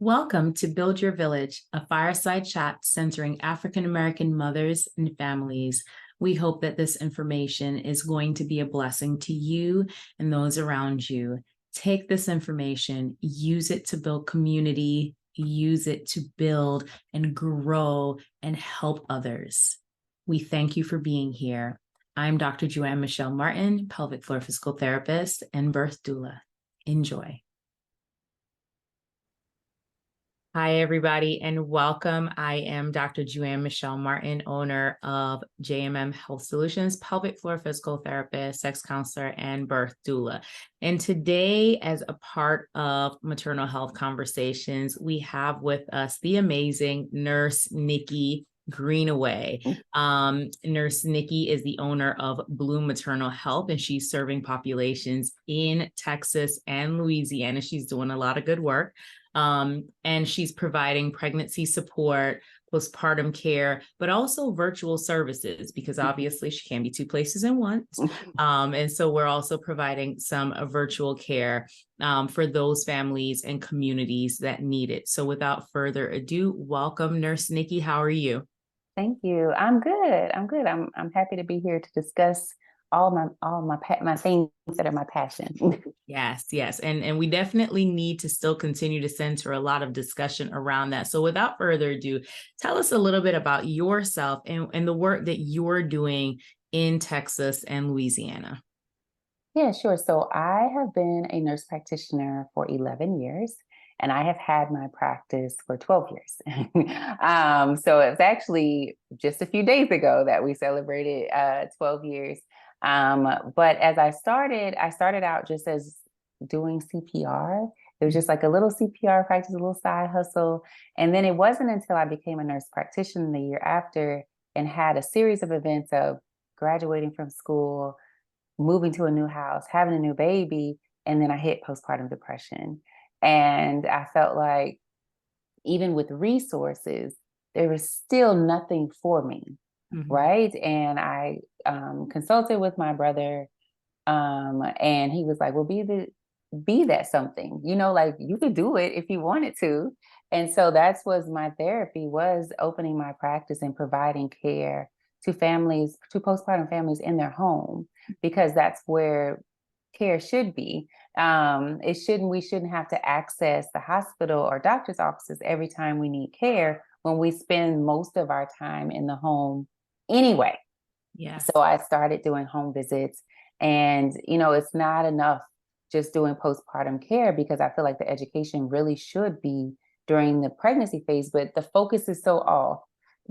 Welcome to Build Your Village, a fireside chat centering African American mothers and families. We hope that this information is going to be a blessing to you and those around you. Take this information, use it to build community, use it to build and grow and help others. We thank you for being here. I'm Dr. Joanne Michelle Martin, pelvic floor physical therapist and birth doula. Enjoy. Hi, everybody, and welcome. I am Dr. Joanne Michelle Martin, owner of JMM Health Solutions, pelvic floor physical therapist, sex counselor, and birth doula. And today, as a part of Maternal Health Conversations, we have with us the amazing nurse Nikki Greenaway. Nurse Nikki is the owner of Bloom Maternal Health, and she's serving populations in Texas and Louisiana. She's doing a lot of good work. And she's providing pregnancy support, postpartum care, but also virtual services, because obviously she can't be two places at once. And so we're also providing some virtual care for those families and communities that need it. So without further ado, welcome, Nurse Nikki. How are you? Thank you. I'm good. I'm happy to be here to discuss all my things that are my passion. Yes. And we definitely need to still continue to center a lot of discussion around that. So without further ado, tell us a little bit about yourself and the work that you're doing in Texas and Louisiana. Yeah, sure. So I have been a nurse practitioner for 11 years, and I have had my practice for 12 years. So it's actually just a few days ago that we celebrated 12 years. But as I started out just as doing CPR. It was just like a little CPR practice, a little side hustle. And then it wasn't until I became a nurse practitioner the year after and had a series of events of graduating from school, moving to a new house, having a new baby, and then I hit postpartum depression. And I felt like even with resources, there was still nothing for me. Mm-hmm. Right. And I consulted with my brother, and he was like, well, be that something, like you could do it if you wanted to. And so that's was my therapy, was opening my practice and providing care to families, to postpartum families in their home, because that's where care should be. We shouldn't have to access the hospital or doctor's offices every time we need care when we spend most of our time in the home anyway. Yes. So I started doing home visits, and, it's not enough just doing postpartum care, because I feel like the education really should be during the pregnancy phase, but the focus is so off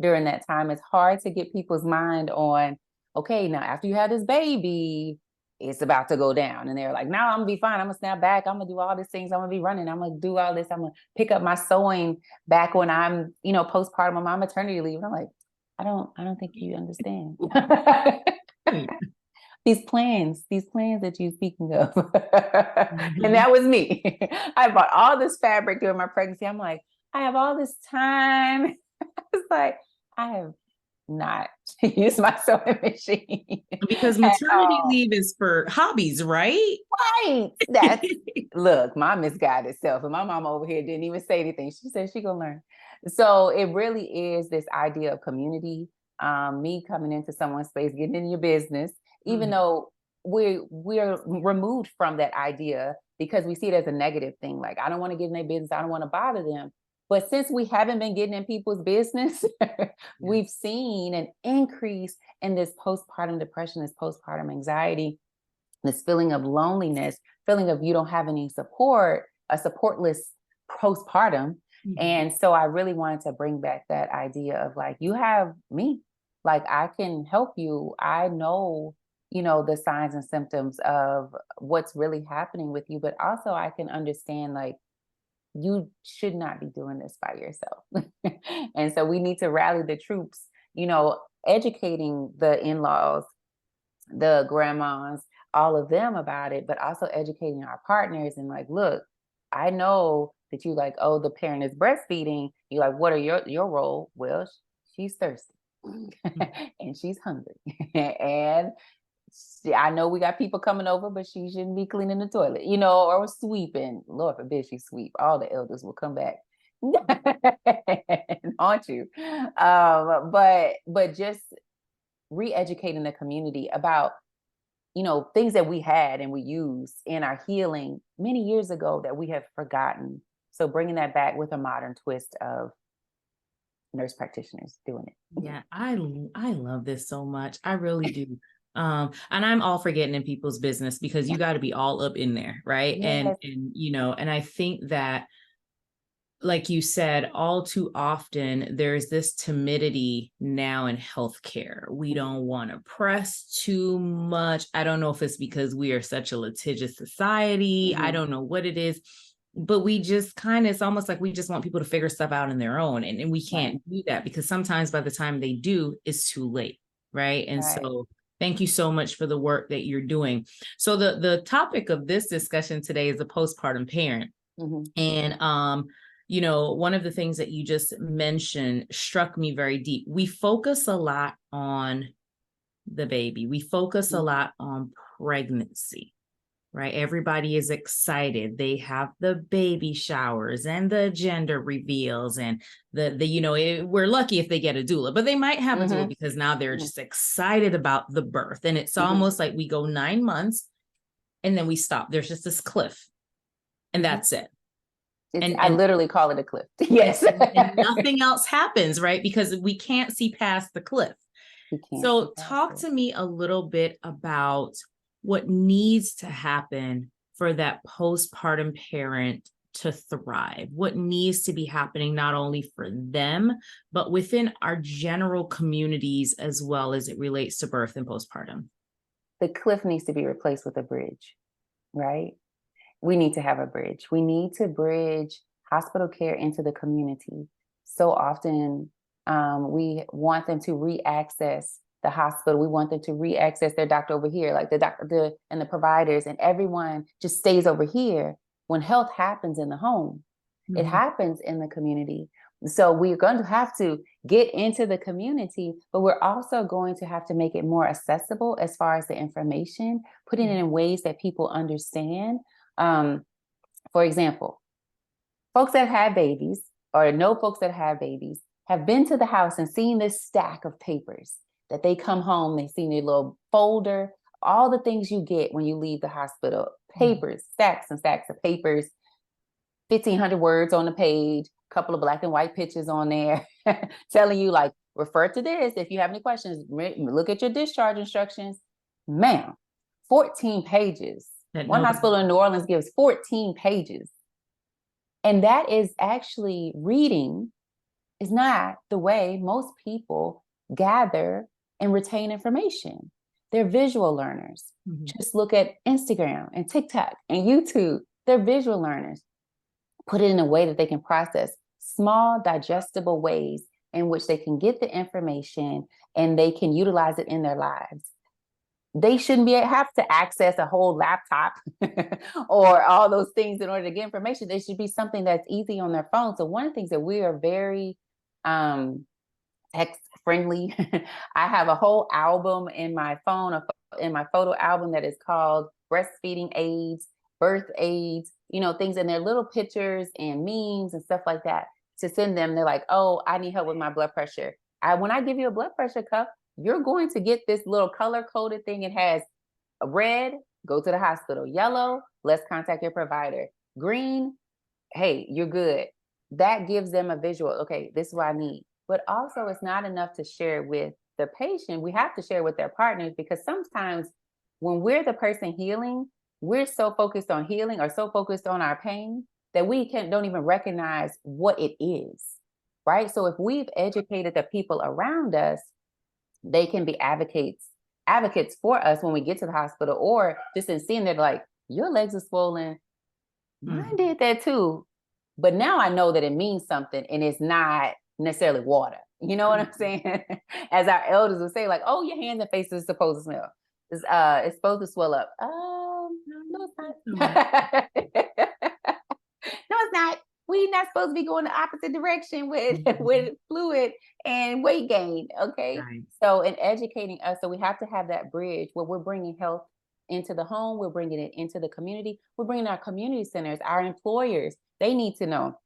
during that time. It's hard to get people's mind on, okay, now after you have this baby, it's about to go down. And they're like, no, I'm gonna be fine. I'm gonna snap back. I'm gonna do all these things. I'm gonna be running. I'm gonna do all this. I'm gonna pick up my sewing back when I'm, postpartum on my maternity leave. And I'm like, I don't think you understand. These plans that you're speaking of. Mm-hmm. And that was me. I bought all this fabric during my pregnancy. I'm like, I have all this time. It's like, I have not used my sewing machine. Because maternity leave is for hobbies, right? Right. That's look, my misguided self. And my mom over here didn't even say anything. She said she gonna learn. So it really is this idea of community, me coming into someone's space, getting in your business, even though we're removed from that idea because we see it as a negative thing. Like, I don't want to get in their business. I don't want to bother them. But since we haven't been getting in people's business, we've seen an increase in this postpartum depression, this postpartum anxiety, this feeling of loneliness, feeling of you don't have any support, a supportless postpartum. Mm-hmm. And so I really wanted to bring back that idea of like, you have me, like I can help you. I know, the signs and symptoms of what's really happening with you, but also I can understand like, you should not be doing this by yourself. And so we need to rally the troops, educating the in-laws, the grandmas, all of them about it, but also educating our partners and like, look, I know that you like, oh, the parent is breastfeeding. You like, what are your role? Well, she's thirsty and she's hungry. And I know we got people coming over, but she shouldn't be cleaning the toilet, or sweeping. Lord forbid she sweep. All the elders will come back Aren't you? But just re-educating the community about, things that we had and we used in our healing many years ago that we have forgotten. So bringing that back with a modern twist of nurse practitioners doing it. Yeah, I love this so much. I really do. And I'm all for getting in people's business because you got to be all up in there, right? Yes. And I think that, like you said, all too often there's this timidity now in healthcare. We don't want to press too much. I don't know if it's because we are such a litigious society. I don't know what it is, but we just it's almost like we just want people to figure stuff out on their own. And we can't do that because sometimes by the time they do, it's too late. Right. And so thank you so much for the work that you're doing. So the topic of this discussion today is a postpartum parent. And one of the things that you just mentioned struck me very deep. We focus a lot on the baby. We focus a lot on pregnancy, right? Everybody is excited. They have the baby showers and the gender reveals and we're lucky if they get a doula, but they might have a doula because now they're just excited about the birth. And it's almost like we go 9 months and then we stop. There's just this cliff and that's it. I literally call it a cliff. Yes. And nothing else happens, right? Because we can't see past the cliff. So talk to me a little bit about what needs to happen for that postpartum parent to thrive. What needs to be happening not only for them, but within our general communities as well as it relates to birth and postpartum. The cliff needs to be replaced with a bridge, right? We need to have a bridge. We need to bridge hospital care into the community. So often we want them to re-access the hospital. We want them to re-access their doctor over here, like the doctor and the providers, and everyone just stays over here. When health happens in the home, it happens in the community. So we're going to have to get into the community, but we're also going to have to make it more accessible as far as the information, putting it in ways that people understand. For example, folks that have babies or know folks that have babies have been to the house and seen this stack of papers that they come home, they see their little folder, all the things you get when you leave the hospital, papers, stacks and stacks of papers, 1,500 words on the page, a couple of black and white pictures on there telling you like, refer to this. If you have any questions, look at your discharge instructions. Ma'am, 14 pages. One hospital in New Orleans gives 14 pages. And that is actually reading is not the way most people gather and retain information. They're visual learners. Just look at Instagram and TikTok and YouTube. They're visual learners. Put it in a way that they can process small, digestible ways in which they can get the information and they can utilize it in their lives. They shouldn't have to access a whole laptop or all those things in order to get information. It should be something that's easy on their phone. So one of the things that we are very text friendly. I have a whole album in my phone, in my photo album that is called Breastfeeding Aids, Birth Aids, things in their little pictures and memes and stuff like that to send them. They're like, oh, I need help with my blood pressure. When I give you a blood pressure cuff, you're going to get this little color-coded thing. It has a red, go to the hospital. Yellow, let's contact your provider. Green, hey, you're good. That gives them a visual. Okay, this is what I need. But also it's not enough to share with the patient. We have to share with their partners because sometimes when we're the person healing, we're so focused on healing or so focused on our pain that we don't even recognize what it is, right? So if we've educated the people around us, they can be advocates for us when we get to the hospital, or just in seeing they're like, your legs are swollen. Mine did that too. But now I know that it means something and it's not necessarily water. You know what I'm saying? As our elders would say, like, oh, your hands and face is supposed to smell. It's supposed to swell up. No, it's not. No, it's not. We're not supposed to be going the opposite direction with fluid and weight gain. Okay. Right. So in educating us, so we have to have that bridge where we're bringing health into the home. We're bringing it into the community. We're bringing our community centers, our employers. They need to know.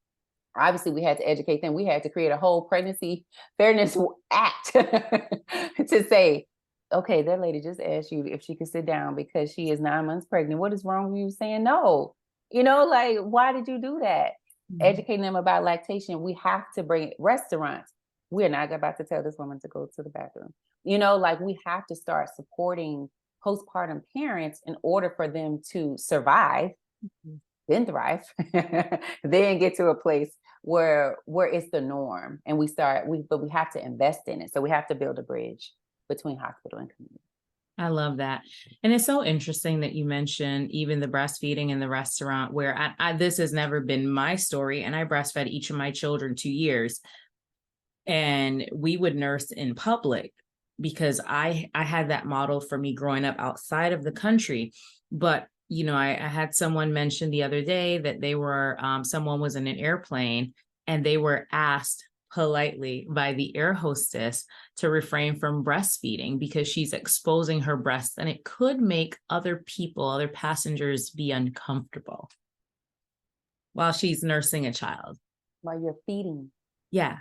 obviously we had to educate them. We had to create a whole pregnancy fairness act to say, okay, that lady just asked you if she could sit down because she is 9 months pregnant. What is wrong with you saying no? Like, why did you do that? Educating them about lactation. We have to bring restaurants. We're not about to tell this woman to go to the bathroom. Like, we have to start supporting postpartum parents in order for them to survive, then thrive, then get to a place where it's the norm. And but we have to invest in it. So we have to build a bridge between hospital and community. I love that. And it's so interesting that you mentioned even the breastfeeding in the restaurant, where this has never been my story. And I breastfed each of my children 2 years. And we would nurse in public because I had that model for me growing up outside of the country. But, I had someone mention the other day that someone was in an airplane and they were asked politely by the air hostess to refrain from breastfeeding because she's exposing her breasts and it could make other passengers be uncomfortable while she's nursing a child. While you're feeding. Yeah.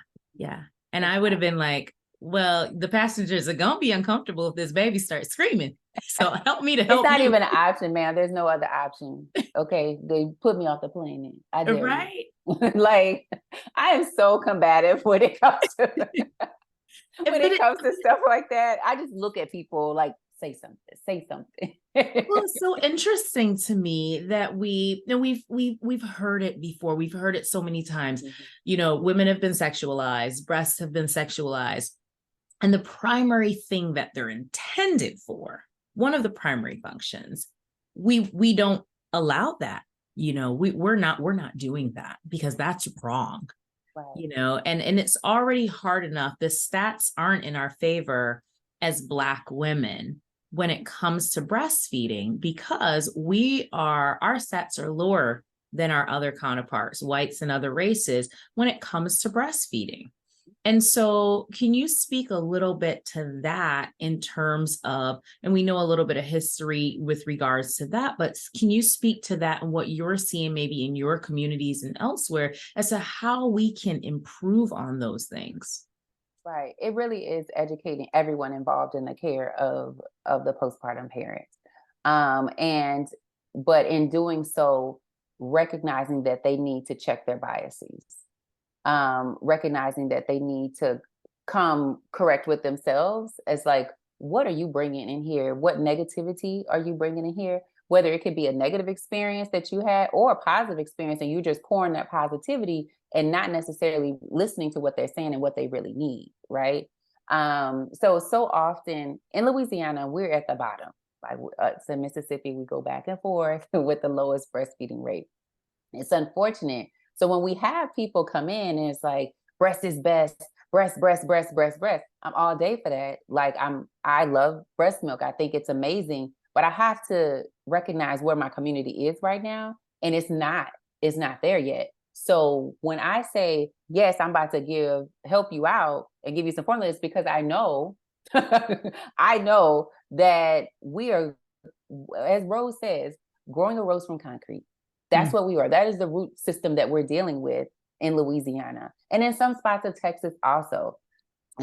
And I would have been like, well, the passengers are going to be uncomfortable if this baby starts screaming. So help me to help It's not you. even an option, man. There's no other option. Okay. They put me off the plane. I dare right. Like, I am so combative when it comes to stuff like that. I just look at people like, say something. Well, it's so interesting to me that we've heard it before. We've heard it so many times. Women have been sexualized, breasts have been sexualized. And the primary thing that they're intended for, one of the primary functions, we don't allow that. We're not doing that because that's wrong. Right. And it's already hard enough. The stats aren't in our favor as Black women when it comes to breastfeeding because our stats are lower than our other counterparts, whites and other races, when it comes to breastfeeding. And so can you speak a little bit to that in terms of, and we know a little bit of history with regards to that, but can you speak to that and what you're seeing maybe in your communities and elsewhere as to how we can improve on those things? Right. It really is educating everyone involved in the care of the postpartum parent. But in doing so, recognizing that they need to check their biases. Recognizing that they need to come correct with themselves as like, what are you bringing in here? What negativity are you bringing in here? Whether it could be a negative experience that you had or a positive experience and you're just pouring that positivity and not necessarily listening to what they're saying and what they really need, right? So often in Louisiana, we're at the bottom. Like in Mississippi, we go back and forth with the lowest breastfeeding rate. It's unfortunate. So when we have people come in and it's like, breast is best, breast, I'm all day for that. Like I love breast milk. I think it's amazing, but I have to recognize where my community is right now. And it's not there yet. So when I say, yes, I'm about to help you out and give you some formulas, because I know, I know that we are, as Rose says, growing a rose from concrete. That's what we are. That is the root system that we're dealing with in Louisiana and in some spots of Texas also.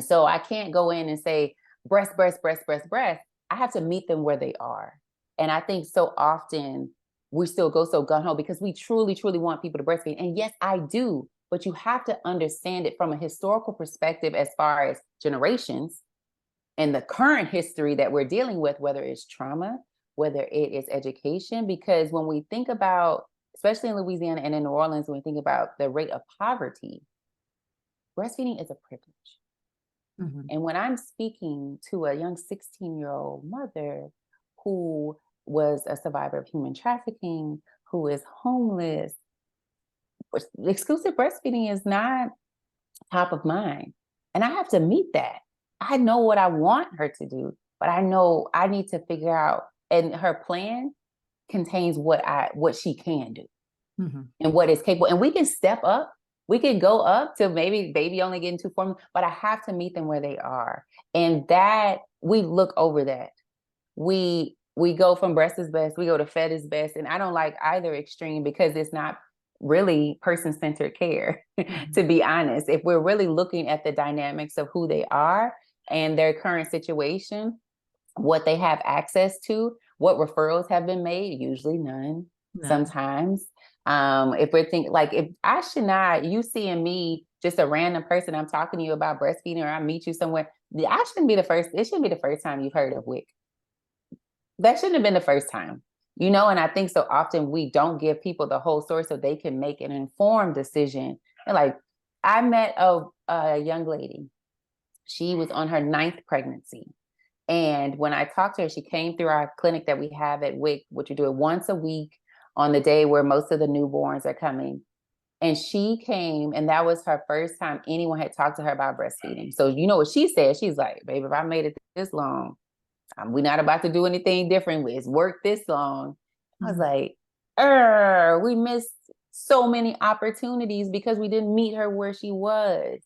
So I can't go in and say breast. I have to meet them where they are. And I think so often we still go so gung-ho because we truly, truly want people to breastfeed. And yes, I do. But you have to understand it from a historical perspective as far as generations and the current history that we're dealing with, whether it's trauma, whether it is education. Because when we think about, especially in Louisiana and in New Orleans, when we think about the rate of poverty, breastfeeding is a privilege. Mm-hmm. And when I'm speaking to a young 16-year-old mother who was a survivor of human trafficking, who is homeless, exclusive breastfeeding is not top of mind. And I have to meet that. I know what I want her to do, but I know I need to figure out, and her plan contains what she can do, mm-hmm. and what is capable. And we can step up. We can go up to maybe baby only getting 2 formulas, but I have to meet them where they are. And that we look over that. We go from breast is best, we go to fed is best. And I don't like either extreme because it's not really person-centered care, to be honest. If we're really looking at the dynamics of who they are and their current situation, what they have access to, what referrals have been made, usually none, sometimes. If we're thinking, like, if I should not, you seeing me, just a random person, I'm talking to you about breastfeeding, or I meet you somewhere, it shouldn't be the first time you've heard of WIC. That shouldn't have been the first time, and I think so often we don't give people the whole story so they can make an informed decision. And like, I met a young lady, she was on her 9th pregnancy. And when I talked to her, she came through our clinic that we have at WIC, which we do it once a week on the day where most of the newborns are coming. And she came, and that was her first time anyone had talked to her about breastfeeding. So you know what she said? She's like, baby, if I made it this long, we're not about to do anything different. It's worked this long. I was like, we missed so many opportunities because we didn't meet her where she was.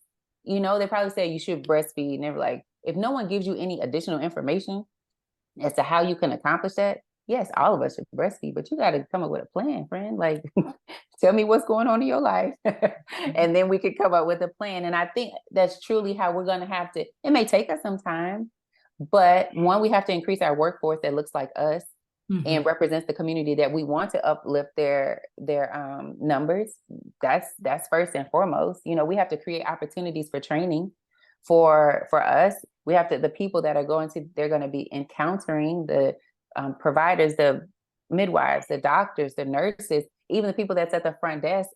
They probably said you should breastfeed. And they were like, if no one gives you any additional information as to how you can accomplish that, yes, all of us should breastfeed, but you got to come up with a plan, friend. Like, tell me what's going on in your life. And then we could come up with a plan. And I think that's truly how we're going to have to, it may take us some time, but one, we have to increase our workforce that looks like us and represents the community that we want to uplift their numbers. That's first and foremost. We have to create opportunities for training for us. We have to, the people that they're going to be encountering, the providers, the midwives, the doctors, the nurses, even the people that's at the front desk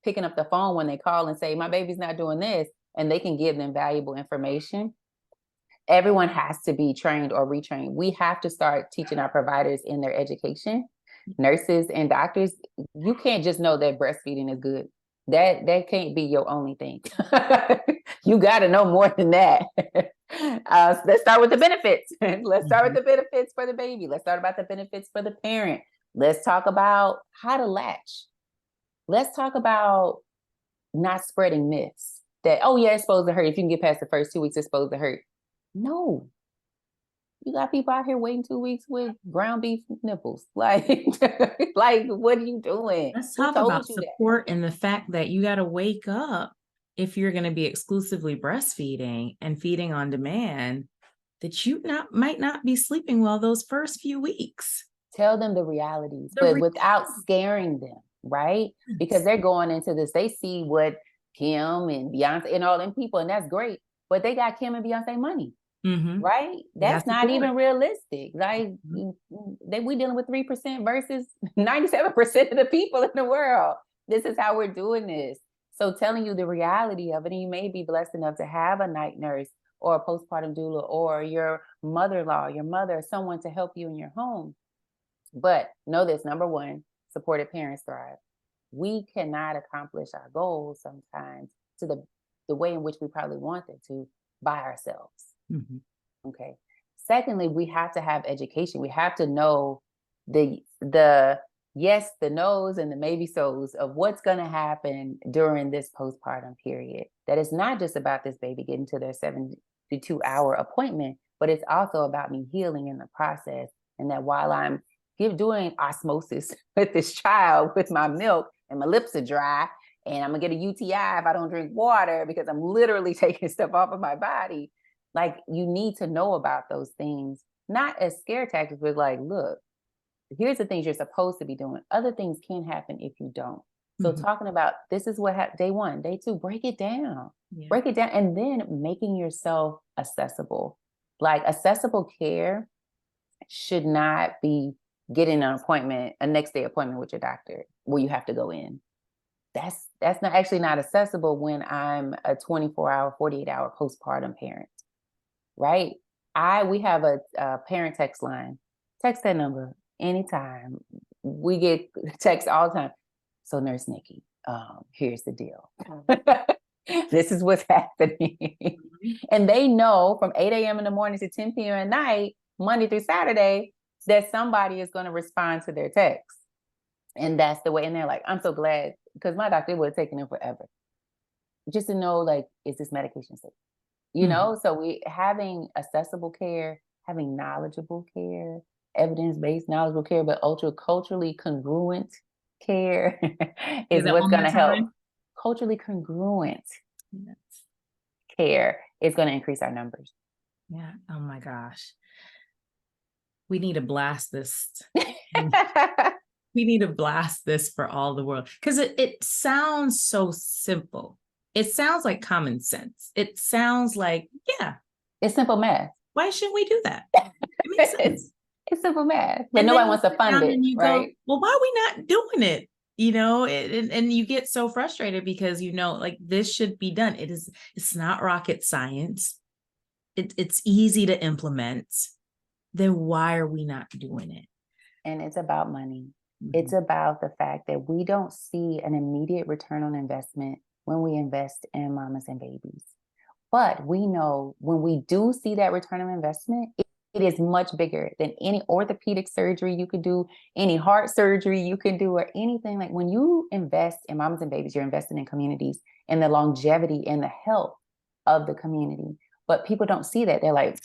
picking up the phone when they call and say, my baby's not doing this, and they can give them valuable information. Everyone has to be trained or retrained. We have to start teaching our providers in their education, nurses and doctors. You can't just know that breastfeeding is good. That can't be your only thing. You got to know more than that. Let's start with the benefits. Let's start with the benefits for the baby. Let's start about the benefits for the parent. Let's talk about how to latch. Let's talk about not spreading myths that, oh yeah, it's supposed to hurt. If you can get past the first 2 weeks, it's supposed to hurt. No. You got people out here waiting 2 weeks with ground beef nipples. Like, like, what are you doing? Let's talk about support and the fact that you got to wake up if you're going to be exclusively breastfeeding and feeding on demand, that you might not be sleeping well those first few weeks. Tell them the realities, but without scaring them, right? Because they're going into this, they see what Kim and Beyonce and all them people, and that's great, but they got Kim and Beyonce money. Right? That's not even realistic. Like, we dealing with 3% versus 97% of the people in the world. This is how we're doing this. So telling you the reality of it, and you may be blessed enough to have a night nurse or a postpartum doula or your mother-in-law, your mother, someone to help you in your home. But know this, number one, supported parents thrive. We cannot accomplish our goals sometimes to the way in which we probably wanted to by ourselves. Okay. Secondly, we have to have education. We have to know the yes, the no's and the maybe so's of what's going to happen during this postpartum period. That it's not just about this baby getting to their 72-hour appointment, but it's also about me healing in the process. And that while I'm doing osmosis with this child with my milk and my lips are dry, and I'm gonna get a UTI if I don't drink water because I'm literally taking stuff off of my body. Like, you need to know about those things, not as scare tactics, but like, look, here's the things you're supposed to be doing. Other things can happen if you don't. So talking about this is what day 1, day 2, break it down, and then making yourself accessible. Like, accessible care should not be getting an appointment, a next day appointment with your doctor where you have to go in. That's not actually not accessible when I'm a 24-hour, 48-hour postpartum parent. Right? We have a parent text line. Text that number anytime. We get texts all the time. So, Nurse Nikki, here's the deal. This is what's happening. And they know from 8 a.m. in the morning to 10 p.m. at night, Monday through Saturday, that somebody is going to respond to their text. And that's the way. And they're like, I'm so glad, because my doctor would have taken them forever. Just to know, like, is this medication safe? So we having accessible care, having knowledgeable care, evidence-based knowledgeable care, but ultra culturally congruent care Is is that what's one going more to help. time? Culturally congruent Yes. care is going to increase our numbers. Yeah. Oh my gosh. We need to blast this. We need to blast this for all the world because it sounds so simple. It sounds like common sense. It sounds like, yeah, It's simple math. why shouldn't we do that? It makes sense. It's simple math, but And nobody then you wants to sit fund down it, and you go, right? well, why are we not doing it? You know, and you get so frustrated because you know, like this should be done. It's not rocket science. It's easy to implement. Then why are we not doing it? And it's about money. Mhm. It's about the fact that we don't see an immediate return on investment when we invest in mamas and babies. But we know when we do see that return on investment, it is much bigger than any orthopedic surgery you could do, any heart surgery you can do, or anything. Like when you invest in mamas and babies, you're investing in communities and the longevity and the health of the community. But people don't see that. They're like,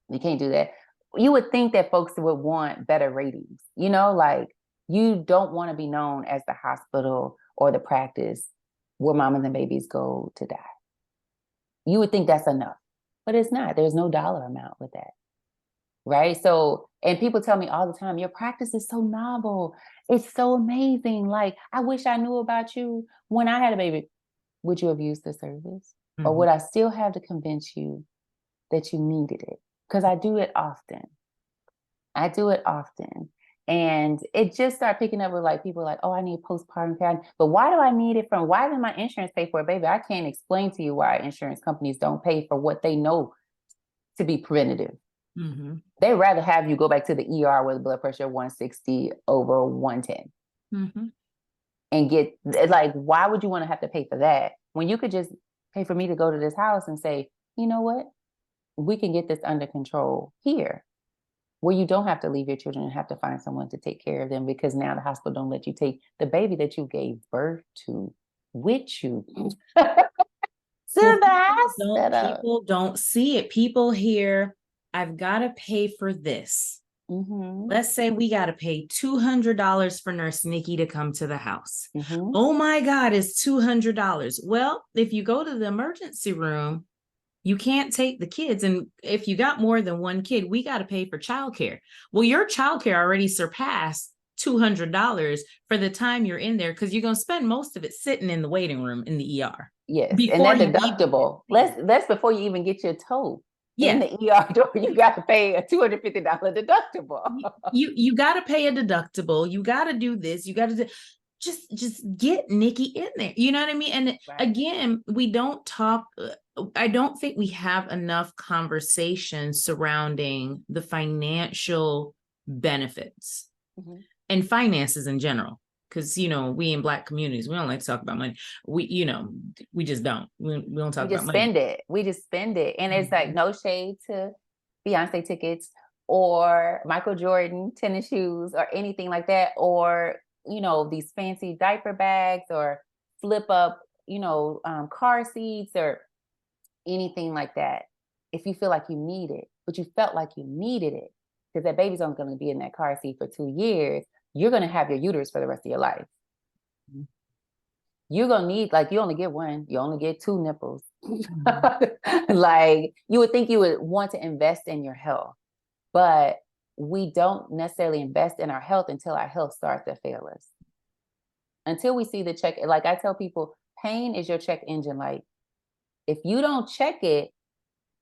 you can't do that. You would think that folks would want better ratings, you know, like you don't want to be known as the hospital or the practice where mamas and babies go to die. You would think that's enough, but it's not. There's no dollar amount with that. Right. So, and people tell me all the time, your practice is so novel. It's so amazing. Like, I wish I knew about you when I had a baby. Would you have used the service? Or would I still have to convince you that you needed it? Because I do it often. I do it often. And it just started picking up with like people like, oh, I need postpartum care. But why do I need it from? Why did my insurance pay for it, baby? I can't explain to you why insurance companies don't pay for what they know to be preventative. Mm-hmm. They'd rather have you go back to the ER with blood pressure 160 over 110 and get like, why would you want to have to pay for that when you could just pay for me to go to this house and say, you know what? We can get this under control here, where you don't have to leave your children and have to find someone to take care of them because now the hospital don't let you take the baby that you gave birth to with you to Well, the hospital. people don't see it. People hear, I've got to pay for this. Mm-hmm. Let's say we got to pay $200 for Nurse Nikki to come to the house. Mm-hmm. Oh my God, it's $200. Well, if you go to the emergency room, you can't take the kids. And if you got more than one kid, we got to pay for childcare. Well, your childcare already surpassed $200 for the time you're in there because you're going to spend most of it sitting in the waiting room in the ER. Yes, and Before that you deductible. That's before you even get your toe in yeah, the ER door. You got to pay a $250 deductible. you got to pay a deductible. You got to do this. You got to just get Nikki in there. You know what I mean? And Right. again, we don't talk. I don't think we have enough conversation surrounding the financial benefits and finances in general. Because you know, we in Black communities, we don't like to talk about money. We just don't. We don't talk about money. Spend it. We just spend it, and it's like no shade to Beyonce tickets or Michael Jordan tennis shoes or anything like that, or these fancy diaper bags or flip up car seats or anything like that. If you feel like you need it, but you felt like you needed it because that baby's only going to be in that car seat for 2 years, you're going to have your uterus for the rest of your life. You're going to need, like, you only get one, you only get 2 nipples. Like, you would think you would want to invest in your health, but we don't necessarily invest in our health until our health starts to fail us. Until we see the check, like I tell people, pain is your check engine light. If you don't check it,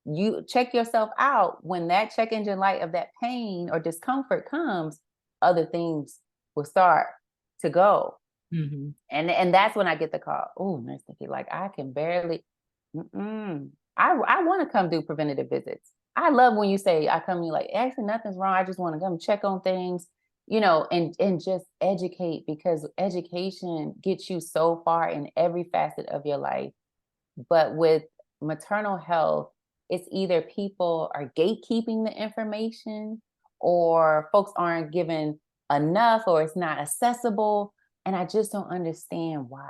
you check yourself out. When that check engine light of that pain or discomfort comes, other things will start to go. And that's when I get the call. Oh, Nurse Nikki, like I can barely. I want to come do preventative visits. I love when you say I come, you like, actually nothing's wrong. I just want to come check on things, and just educate, because education gets you so far in every facet of your life. But with maternal health, it's either people are gatekeeping the information or folks aren't given enough or it's not accessible. And I just don't understand why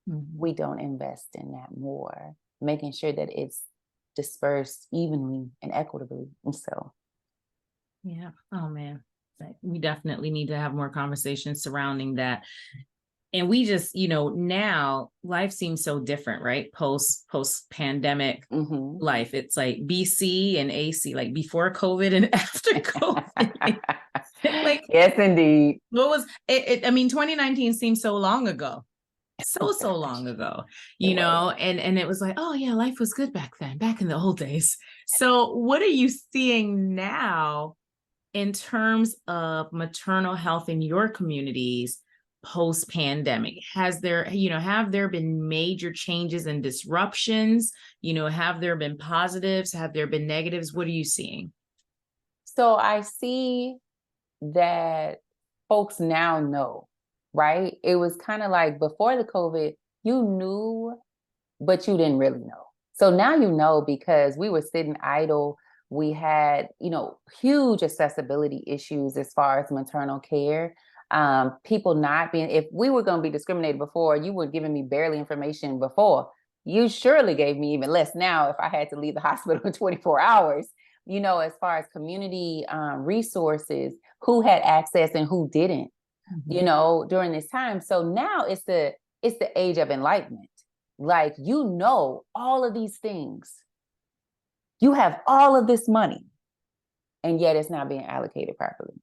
we don't invest in that more, making sure that it's dispersed evenly and equitably. And so. Yeah. Oh, man. We definitely need to have more conversations surrounding that. And we just, now life seems so different, right? Post pandemic life. It's like BC and AC, like before COVID and after COVID. Like, yes, indeed. What was it? I mean, 2019 seems so long ago. So long ago, and it was like, oh yeah, life was good back then, back in the old days. So what are you seeing now in terms of maternal health in your communities post pandemic? Have there been major changes and disruptions? Have there been positives? Have there been negatives? What are you seeing? So I see that folks now know, right? It was kind of like before the COVID, you knew, but you didn't really know. So now you know, because we were sitting idle. We had, huge accessibility issues as far as maternal care. People not being, if we were going to be discriminated before, you were giving me barely information before. You surely gave me even less now if I had to leave the hospital in 24 hours. As far as community resources, who had access and who didn't, during this time. So now it's the age of enlightenment. Like, all of these things. You have all of this money, and yet it's not being allocated properly.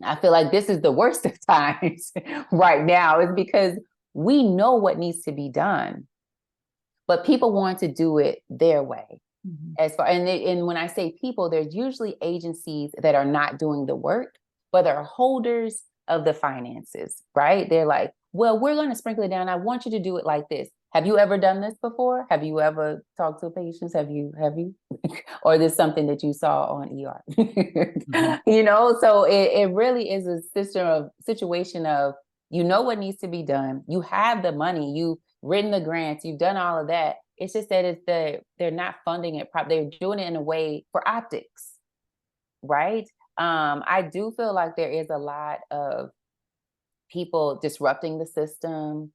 I feel like this is the worst of times right now, is because we know what needs to be done, but people want to do it their way. And when I say people, there's usually agencies that are not doing the work, but they're holders of the finances, right? They're like, well, we're going to sprinkle it down. I want you to do it like this. Have you ever done this before? Have you ever talked to patients? Have you? Or is this something that you saw on ER? So it really is a situation of, what needs to be done. You have the money, you've written the grants, you've done all of that. It's just that they're not funding it properly. They're doing it in a way for optics, right? I do feel like there is a lot of people disrupting the system.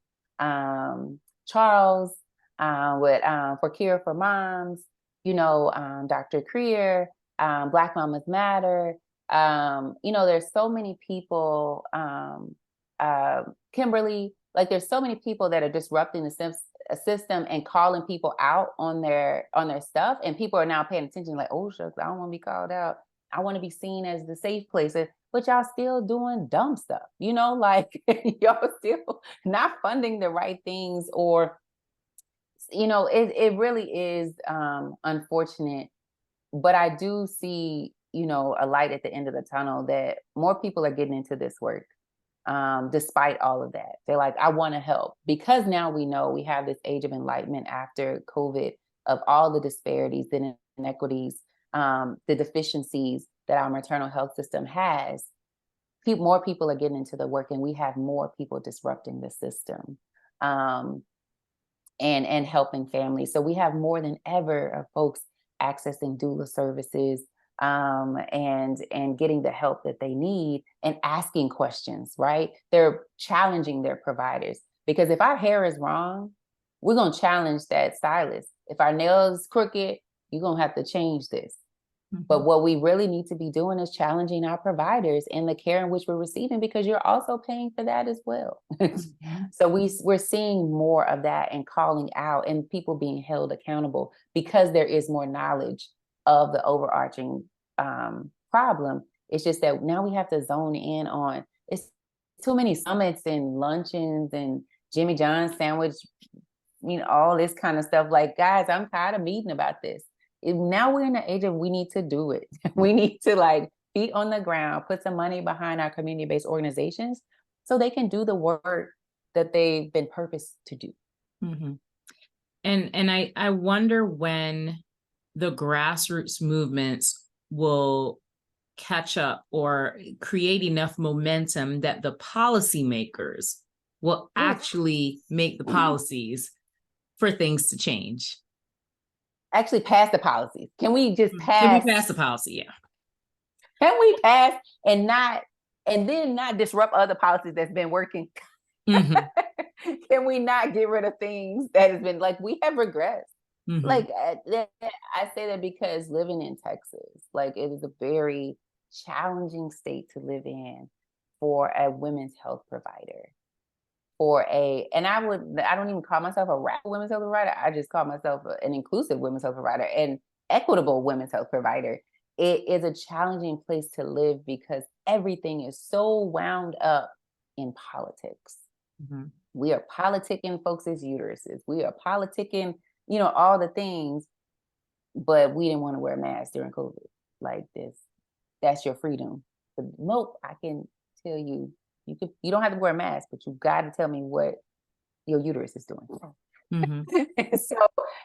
Charles, with For Cure for Moms, Dr. Creer, Black Mamas Matter. There's so many people, Kimberly, like there's so many people that are disrupting the system and calling people out on their stuff. And people are now paying attention, like, oh, shucks, I don't want to be called out. I want to be seen as the safe place. But y'all still doing dumb stuff, like y'all still not funding the right things, or, it really is unfortunate. But I do see, a light at the end of the tunnel, that more people are getting into this work. Despite all of that, they're like, I want to help, because now we know we have this age of enlightenment after COVID, of all the disparities, the inequities, the deficiencies that our maternal health system has. More people are getting into the work, and we have more people disrupting the system, and helping families. So we have more than ever of folks accessing doula services, and getting the help that they need, and asking questions, right? They're challenging their providers, because if our hair is wrong, we're going to challenge that stylist. If our nails crooked, you're going to have to change this. But what we really need to be doing is challenging our providers and the care in which we're receiving, because you're also paying for that as well. So we're seeing more of that, and calling out, and people being held accountable, because there is more knowledge of the overarching problem. It's just that now we have to zone in on, it's too many summits and luncheons and Jimmy John's sandwich, all this kind of stuff. Like, guys, I'm tired of meeting about this. Now we're in the age of, we need to do it. We need to feet on the ground, put some money behind our community-based organizations so they can do the work that they've been purposed to do. And I wonder when the grassroots movements will catch up or create enough momentum that the policymakers will actually make the policies for things to change. Actually pass the policies. Can we just pass? Can we pass the policy? Yeah. Can we pass and then not disrupt other policies that's been working? Can we not get rid of things that has been, like, we have regressed? Like, I say that because living in Texas, like, it is a very challenging state to live in for a women's health provider. And I don't even call myself a radical women's health provider. I just call myself an inclusive women's health provider and equitable women's health provider. It is a challenging place to live because everything is so wound up in politics. Mm-hmm. We are politicking folks' uteruses. We are politicking, all the things, but we didn't want to wear masks during COVID like this. That's your freedom. But nope, I can tell you, you don't have to wear a mask, but you got to tell me what your uterus is doing. Mm-hmm. So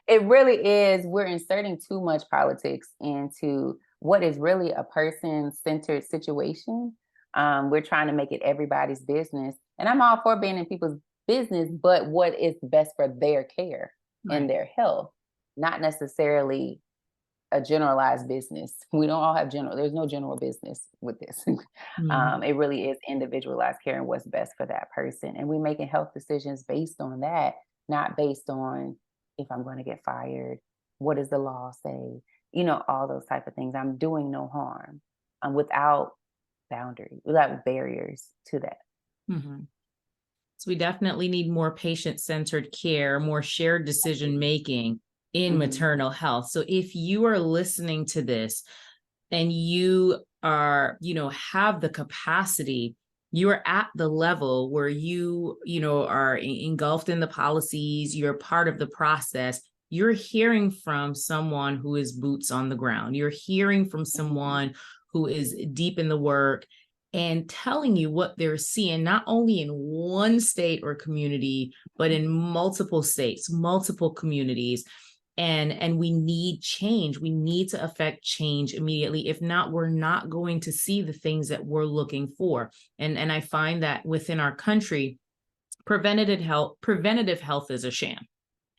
it really is, we're inserting too much politics into what is really a person-centered situation. We're trying to make it everybody's business. And I'm all for being in people's business, but what is best for their care and their health, not necessarily a generalized business. We don't all have there's no general business with this. Mm-hmm. It really is individualized care and what's best for that person. And we're making health decisions based on that, not based on if I'm going to get fired, what does the law say, all those type of things. I'm doing no harm without boundaries, without barriers to that. Mm-hmm. So we definitely need more patient-centered care, more shared decision-making in mm-hmm. maternal health. So if you are listening to this and you are, have the capacity, you're at the level where you are engulfed in the policies, you're part of the process, you're hearing from someone who is boots on the ground. You're hearing from someone who is deep in the work and telling you what they're seeing, not only in one state or community, but in multiple states, multiple communities. And we need change. We need to affect change immediately. If not, we're not going to see the things that we're looking for. And I find that within our country, preventative health is a sham.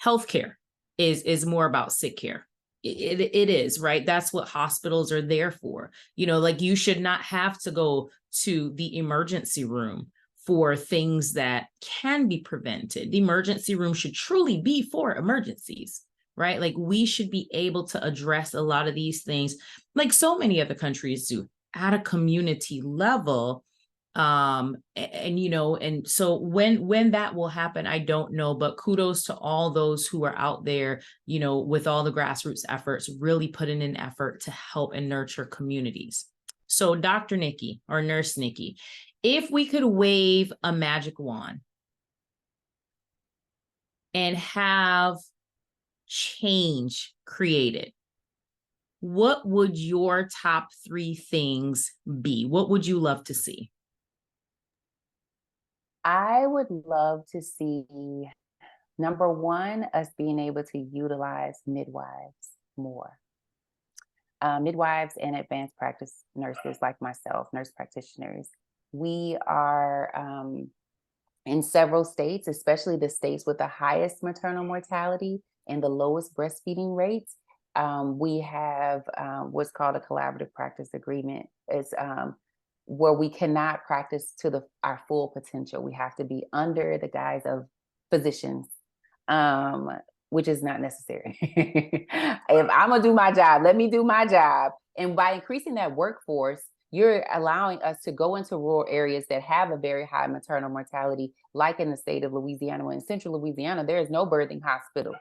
Healthcare is more about sick care. It is, right? That's what hospitals are there for. Like you should not have to go to the emergency room for things that can be prevented. The emergency room should truly be for emergencies, right? Like we should be able to address a lot of these things like so many other countries do at a community level. And so when that will happen, I don't know, but kudos to all those who are out there, with all the grassroots efforts, really putting in effort to help and nurture communities. So Dr. Nikki or Nurse Nikki, if we could wave a magic wand and have change created, what would your top 3 things be? What would you love to see? I would love to see, number one, us being able to utilize midwives more. Midwives and advanced practice nurses like myself, nurse practitioners. We are in several states, especially the states with the highest maternal mortality and the lowest breastfeeding rates. We have what's called a collaborative practice agreement. It's where we cannot practice to our full potential. We have to be under the guise of physicians, which is not necessary. If I'm gonna do my job, let me do my job. And by increasing that workforce, you're allowing us to go into rural areas that have a very high maternal mortality, like in the state of Louisiana. In central Louisiana, there is no birthing hospital.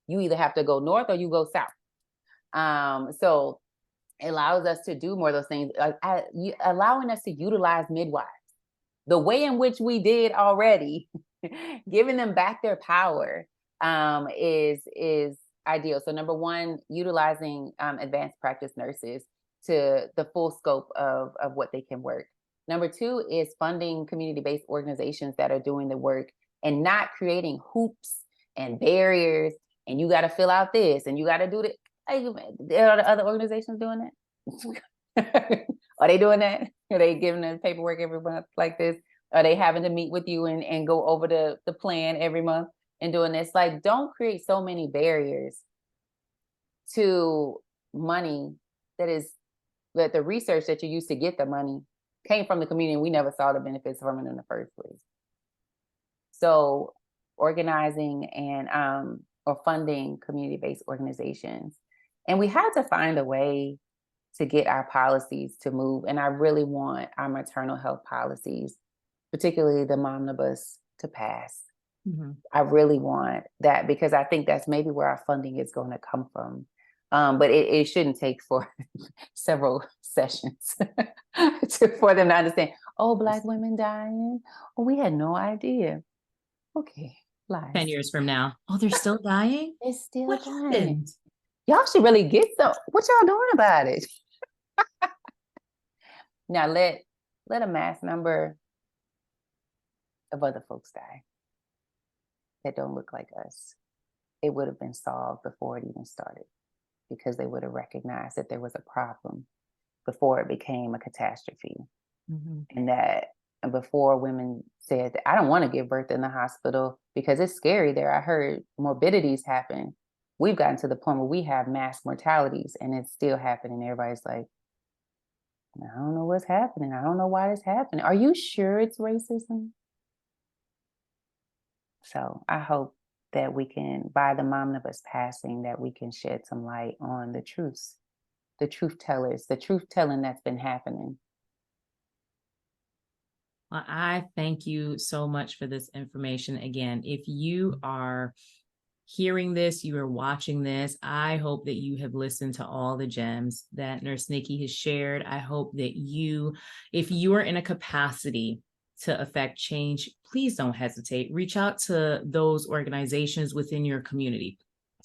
You either have to go north or you go south. So it allows us to do more of those things, allowing us to utilize midwives the way in which we did already, giving them back their power is ideal. So number one, utilizing advanced practice nurses to the full scope of what they can work. Number two is funding community-based organizations that are doing the work and not creating hoops and barriers. And you got to fill out this and you got to do that. Are the other organizations doing that? Are they doing that? Are they giving them paperwork every month like this? Are they having to meet with you and go over the plan every month and doing this? Like, don't create so many barriers to money that the research that you used to get the money came from the community and we never saw the benefits from it in the first place. So organizing and or funding community-based organizations. And we had to find a way to get our policies to move. And I really want our maternal health policies, particularly the momnibus, to pass. Mhm. I really want that because I think that's maybe where our funding is going to come from. But it shouldn't take for several sessions for them to understand, oh, Black women dying. Oh, we had no idea. Okay, 10 lies. years from now. Oh, they're still dying? It's still What dying. happened? Y'all should really get some. What y'all doing about it? Now let a mass number of other folks die that don't look like us. It would have been solved before it even started because they would have recognized that there was a problem before it became a catastrophe. Mhm. And that before women said, I don't want to give birth in the hospital because it's scary there. I heard morbidities happen. We've gotten to the point where we have mass mortalities and it's still happening. Everybody's like, I don't know what's happening. I don't know why it's happening. Are you sure it's racism? So I hope that we can, by the momnibus passing, that we can shed some light on the truth tellers, the truth telling that's been happening. Well, I thank you so much for this information. Again, if you are hearing this, you are watching this, I hope that you have listened to all the gems that Nurse Nikki has shared. I hope that you, if you are in a capacity to affect change, please don't hesitate. Reach out to those organizations within your community.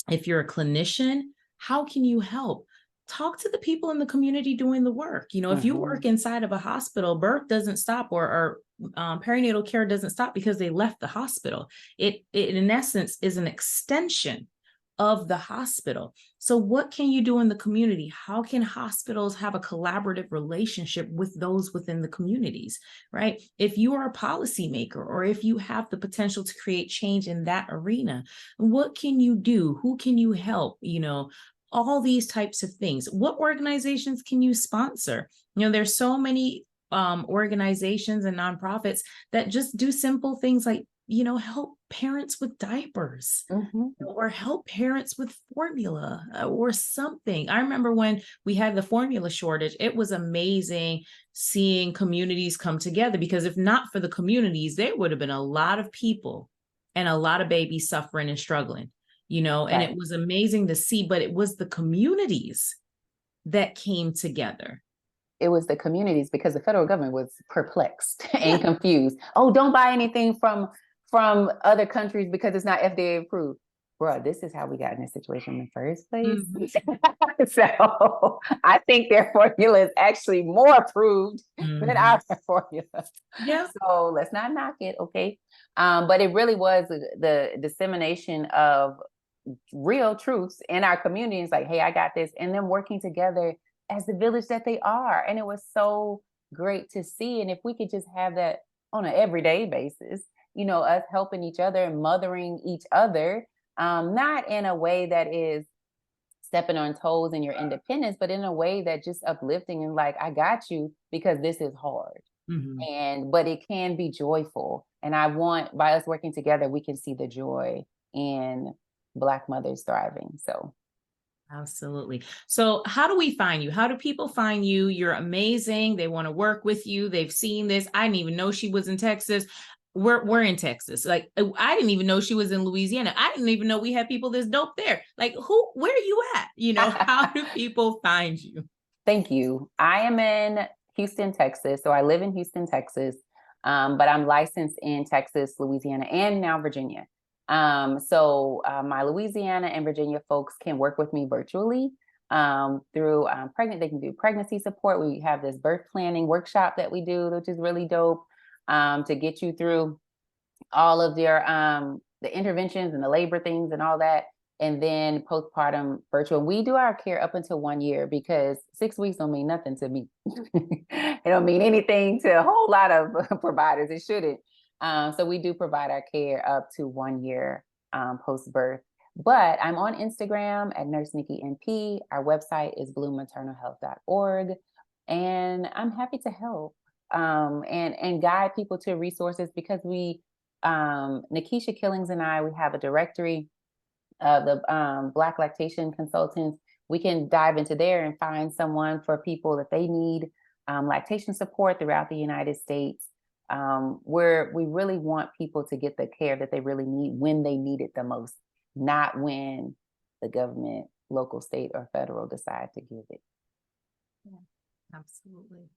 If you're a clinician, how can you help? Talk to the people in the community doing the work. If you work inside of a hospital, birth doesn't stop, or perinatal care doesn't stop because they left the hospital. It in essence is an extension of the hospital. So what can you do in the community? How can hospitals have a collaborative relationship with those within the communities, right? If you are a policymaker or if you have the potential to create change in that arena, what can you do? Who can you help? All these types of things. What organizations can you sponsor? There's so many organizations and nonprofits that just do simple things like help parents with diapers, or help parents with formula, or something. I remember when we had the formula shortage, it was amazing seeing communities come together, because if not for the communities, there would have been a lot of people and a lot of babies suffering and struggling, and it was amazing to see, but it was the communities that came together. It was the communities because the federal government was perplexed and confused. Oh, don't buy anything from other countries because it's not FDA approved. Bro, this is how we got in this situation in the first place. So I think their formula is actually more approved than our formula. Yeah. So let's not knock it, okay? But it really was the dissemination of real truths in our communities, like, hey, I got this, and them working together as the village that they are. And it was so great to see. And if we could just have that on an everyday basis, us helping each other and mothering each other, not in a way that is stepping on toes in your independence, but in a way that just uplifting and like, I got you because this is hard. But it can be joyful. And I want, by us working together, we can see the joy in Black mothers thriving. So absolutely. So how do we find you? How do people find you? You're amazing. They want to work with you. They've seen this. I didn't even know she was in Texas. We're in Texas. Like, I didn't even know she was in Louisiana. I didn't even know we had people this dope there. Like, where are you at? How do people find you? Thank you. I am in Houston, Texas. So I live in Houston, Texas, but I'm licensed in Texas, Louisiana, and now Virginia. So my Louisiana and Virginia folks can work with me virtually through they can do pregnancy support. We have this birth planning workshop that we do, which is really dope, to get you through all of your the interventions and the labor things and all that. And then postpartum virtual. We do our care up until 1 year because 6 weeks don't mean nothing to me. It don't mean anything to a whole lot of providers. It shouldn't. So we do provide our care up to 1 year post-birth. But I'm on Instagram at Nurse Nikki NP. Our website is bloommaternalhealth.org. And I'm happy to help and guide people to resources because Nikisha Killings and I, we have a directory of the Black lactation consultants. we can dive into there and find someone for people that they need lactation support throughout the United States, where we really want people to get the care that they really need when they need it the most, not when the government, local, state, or federal decide to give it. Yeah, absolutely.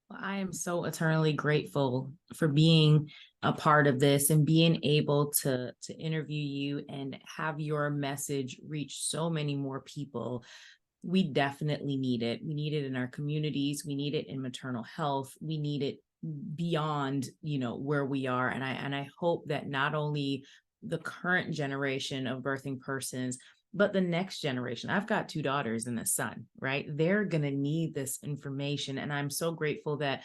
Well, I am so eternally grateful for being a part of this and being able to interview you and have your message reach so many more people. We definitely need it. We need it in our communities. We need it in maternal health. We need it beyond, where we are. And I hope that not only the current generation of birthing persons, but the next generation. I've got 2 daughters and a son, right? They're going to need this information. And I'm so grateful that,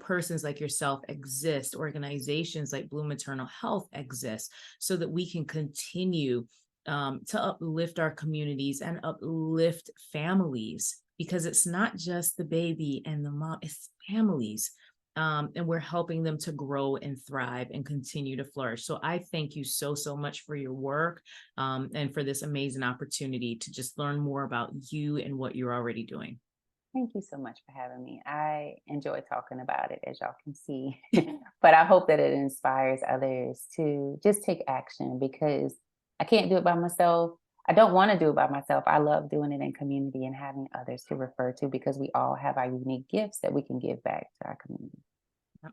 persons like yourself exist, organizations like Bloom Maternal Health exist, so that we can continue to uplift our communities and uplift families, because it's not just the baby and the mom, it's families. And we're helping them to grow and thrive and continue to flourish. So I thank you so, so much for your work, and for this amazing opportunity to just learn more about you and what you're already doing. Thank you so much for having me. I enjoy talking about it, as y'all can see, but I hope that it inspires others to just take action, because I can't do it by myself. I don't want to do it by myself. I love doing it in community and having others to refer to, because we all have our unique gifts that we can give back to our community.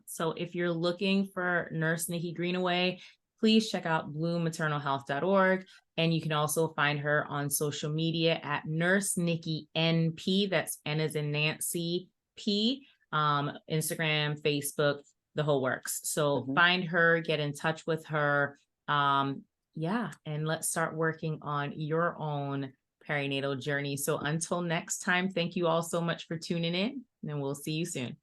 So if you're looking for Nurse Nikki Greenaway, please check out bloommaternalhealth.org. And you can also find her on social media at Nurse Nikki NP. That's N as in Nancy P. Instagram, Facebook, the whole works. So find her, get in touch with her. Yeah, and let's start working on your own perinatal journey. So until next time, thank you all so much for tuning in, and we'll see you soon.